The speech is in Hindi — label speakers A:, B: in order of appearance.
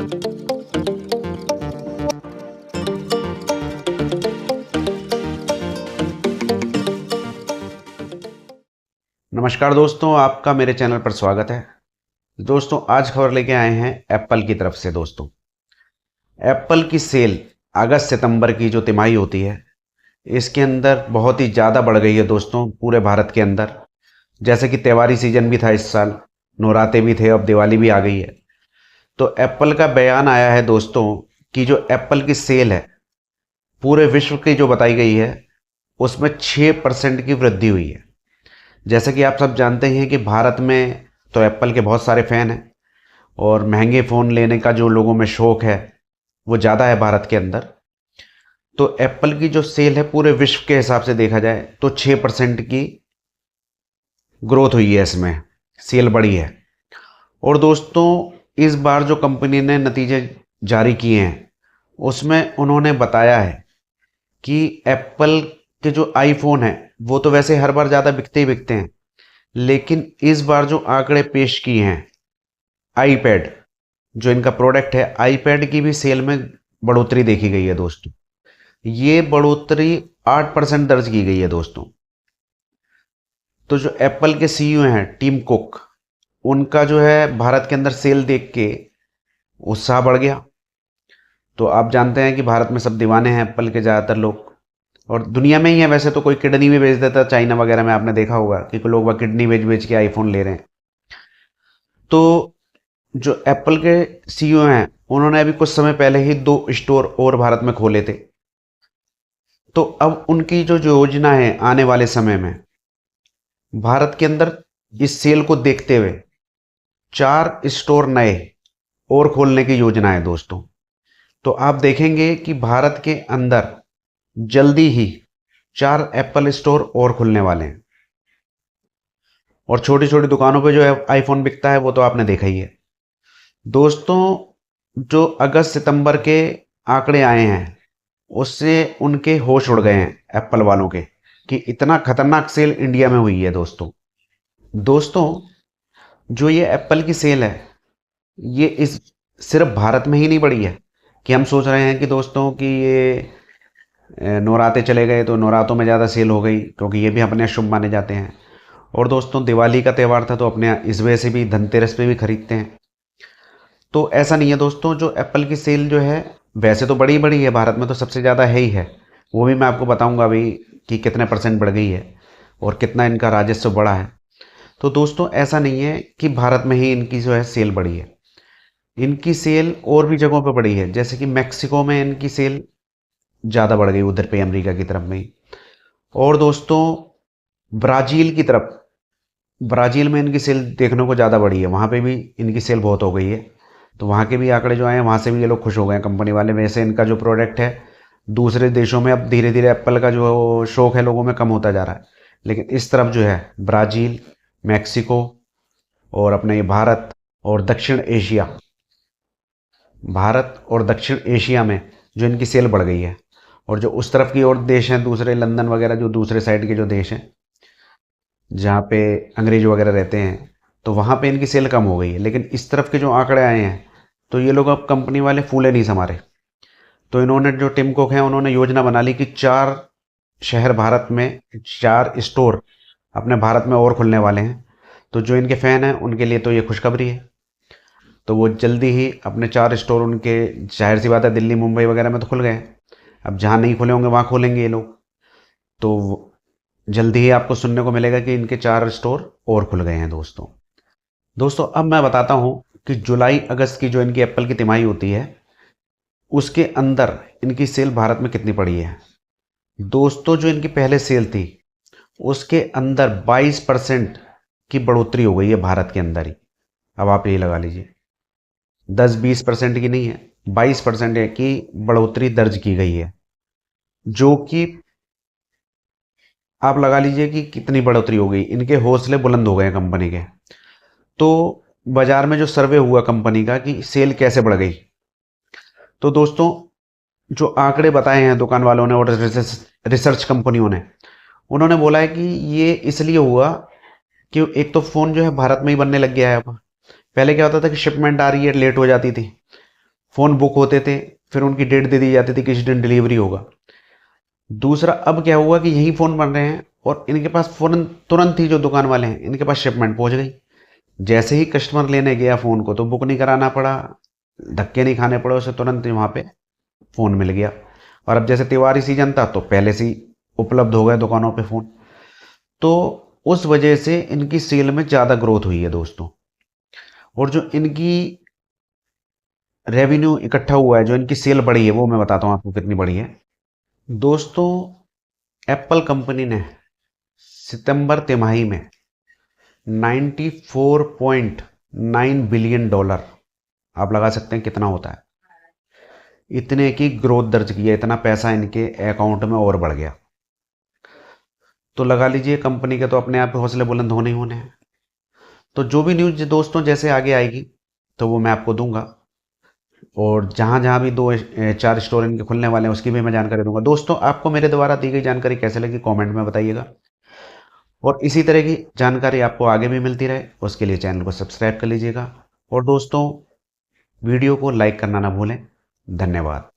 A: नमस्कार दोस्तों, आपका मेरे चैनल पर स्वागत है। दोस्तों, आज खबर लेके आए हैं एप्पल की तरफ से। दोस्तों, एप्पल की सेल अगस्त सितंबर की जो तिमाही होती है, इसके अंदर बहुत ही ज़्यादा बढ़ गई है दोस्तों, पूरे भारत के अंदर। जैसे कि त्योहारी सीजन भी था इस साल, नवरात्रे भी थे, अब दिवाली भी आ गई है। तो एप्पल का बयान आया है दोस्तों कि जो एप्पल की सेल है पूरे विश्व की जो बताई गई है, उसमें 6% की वृद्धि हुई है। जैसे कि आप सब जानते हैं कि भारत में तो एप्पल के बहुत सारे फ़ैन हैं और महंगे फ़ोन लेने का जो लोगों में शौक़ है वो ज़्यादा है भारत के अंदर। तो एप्पल की जो सेल है पूरे विश्व के हिसाब से देखा जाए तो 6% की ग्रोथ हुई है, इसमें सेल बढ़ी है। और दोस्तों, इस बार जो कंपनी ने नतीजे जारी किए हैं उसमें उन्होंने बताया है कि एप्पल के जो आईफोन है वो तो वैसे हर बार ज़्यादा बिकते ही बिकते हैं, लेकिन इस बार जो आंकड़े पेश किए हैं, आईपैड जो इनका प्रोडक्ट है, आईपैड की भी सेल में बढ़ोतरी देखी गई है दोस्तों। ये बढ़ोतरी 8% दर्ज की गई है दोस्तों। तो जो एप्पल के सीईओ हैं टिम कुक, उनका जो है भारत के अंदर सेल देख के उत्साह बढ़ गया। तो आप जानते हैं कि भारत में सब दीवाने हैं एप्पल के ज़्यादातर लोग, और दुनिया में ही है वैसे तो। कोई किडनी भी बेच देता है, चाइना वगैरह में आपने देखा होगा कि लोग वह किडनी बेच बेच के आईफोन ले रहे हैं। तो जो एप्पल के सीईओ हैं उन्होंने अभी कुछ समय पहले ही 2 स्टोर और भारत में खोले थे। तो अब उनकी जो योजना है आने वाले समय में भारत के अंदर इस सेल को देखते हुए 4 स्टोर नए और खोलने की योजना है दोस्तों। तो आप देखेंगे कि भारत के अंदर जल्दी ही 4 एप्पल स्टोर और खुलने वाले हैं। और छोटी छोटी दुकानों पे जो है आईफोन बिकता है वो तो आपने देखा ही है दोस्तों। जो अगस्त सितंबर के आंकड़े आए हैं उससे उनके होश उड़ गए हैं एप्पल वालों के कि इतना खतरनाक सेल इंडिया में हुई है दोस्तों। दोस्तों, जो ये एप्पल की सेल है ये इस सिर्फ भारत में ही नहीं बढ़ी है कि हम सोच रहे हैं कि दोस्तों कि ये नवराते चले गए तो नवरातों में ज़्यादा सेल हो गई, क्योंकि ये भी अपने शुभ माने जाते हैं। और दोस्तों, दिवाली का त्यौहार था तो अपने इस वजह से भी धनतेरस पे भी खरीदते हैं। तो ऐसा नहीं है दोस्तों, जो एप्पल की सेल जो है वैसे तो बड़ी बड़ी है, भारत में तो सबसे ज़्यादा है ही है। वो भी मैं आपको बताऊंगा अभी कि कितने % बढ़ गई है और कितना इनका राजस्व बढ़ा है। तो दोस्तों, ऐसा नहीं है कि भारत में ही इनकी जो है सेल बढ़ी है। इनकी सेल और भी जगहों पर बढ़ी है, जैसे कि मैक्सिको में इनकी सेल ज़्यादा बढ़ गई, उधर पे अमेरिका की तरफ में ही। और दोस्तों, ब्राज़ील की तरफ, ब्राज़ील में इनकी सेल देखने को ज़्यादा बढ़ी है, वहाँ पे भी इनकी सेल बहुत हो गई है। तो वहाँ के भी आंकड़े जो आए हैं वहाँ से भी ये लोग खुश हो गए हैं कंपनी वाले। वैसे इनका जो प्रोडक्ट है दूसरे देशों में अब धीरे धीरे एप्पल का जो शौक है लोगों में कम होता जा रहा है, लेकिन इस तरफ जो है ब्राज़ील, मैक्सिको और अपने ये भारत और दक्षिण एशिया, भारत और दक्षिण एशिया में जो इनकी सेल बढ़ गई है। और जो उस तरफ की और देश हैं दूसरे, लंदन वगैरह, जो दूसरे साइड के जो देश हैं जहाँ पे अंग्रेज वगैरह रहते हैं, तो वहाँ पे इनकी सेल कम हो गई है। लेकिन इस तरफ के जो आंकड़े आए हैं तो ये लोग अब कंपनी वाले फूले नहीं समारे। तो इन्होंने, जो टिम कुक हैं, उन्होंने योजना बना ली कि 4 शहर भारत में, 4 स्टोर अपने भारत में और खुलने वाले हैं। तो जो इनके फ़ैन हैं उनके लिए तो ये खुशखबरी है। तो वो जल्दी ही अपने 4 स्टोर, उनके जाहिर सी बात है दिल्ली मुंबई वगैरह में तो खुल गए हैं, अब जहाँ नहीं खुले होंगे वहाँ खोलेंगे ये लोग। तो जल्दी ही आपको सुनने को मिलेगा कि इनके 4 स्टोर और खुल गए हैं दोस्तों। दोस्तों, अब मैं बताता हूँ कि जुलाई अगस्त की जो इनकी एप्पल की तिमाही होती है उसके अंदर इनकी सेल भारत में कितनी पड़ी है। दोस्तों, जो इनकी पहले सेल थी उसके अंदर 22% की बढ़ोतरी हो गई है भारत के अंदर ही। अब आप यही लगा लीजिए, 10-20% की नहीं है, 22% की बढ़ोतरी दर्ज की गई है, जो कि आप लगा लीजिए कि कितनी बढ़ोतरी हो गई। इनके हौसले बुलंद हो गए कंपनी के। तो बाजार में जो सर्वे हुआ कंपनी का कि सेल कैसे बढ़ गई, तो दोस्तों, जो आंकड़े बताए हैं दुकान वालों ने और रिसर्च कंपनियों ने, उन्होंने बोला है कि ये इसलिए हुआ कि एक तो फ़ोन जो है भारत में ही बनने लग गया है अब। पहले क्या होता था कि शिपमेंट आ रही है, लेट हो जाती थी, फ़ोन बुक होते थे, फिर उनकी डेट दे दी जाती थी किस दिन डिलीवरी होगा। दूसरा, अब क्या हुआ कि यही फ़ोन बन रहे हैं और इनके पास फ़ौरन तुरंत ही जो दुकान वाले हैं इनके पास शिपमेंट पहुंच गई। जैसे ही कस्टमर लेने गया फ़ोन को तो बुक नहीं कराना पड़ा, धक्के नहीं खाने पड़े, उसे तुरंत ही वहाँ पे फ़ोन मिल गया। और अब जैसे त्योहारी सीजन था तो पहले से ही उपलब्ध हो गए दुकानों पे फ़ोन, तो उस वजह से इनकी सेल में ज़्यादा ग्रोथ हुई है दोस्तों। और जो इनकी रेवेन्यू इकट्ठा हुआ है, जो इनकी सेल बढ़ी है, वो मैं बताता हूँ आपको कितनी बढ़ी है दोस्तों। एप्पल कंपनी ने सितंबर तिमाही में 94.9 बिलियन डॉलर, आप लगा सकते हैं कितना होता है, इतने की ग्रोथ दर्ज की है, इतना पैसा इनके अकाउंट में और बढ़ गया। तो लगा लीजिए कंपनी के तो अपने आप हौसले बुलंद होने ही होने हैं। तो जो भी न्यूज़ दोस्तों जैसे आगे आएगी तो वो मैं आपको दूंगा, और जहाँ जहाँ भी 2 4 स्टोर इनके खुलने वाले हैं उसकी भी मैं जानकारी दूंगा। दोस्तों आपको मेरे द्वारा दी गई जानकारी कैसे लगी कमेंट में बताइएगा, और इसी तरह की जानकारी आपको आगे भी मिलती रहे उसके लिए चैनल को सब्सक्राइब कर लीजिएगा। और दोस्तों वीडियो को लाइक करना ना भूलें। धन्यवाद।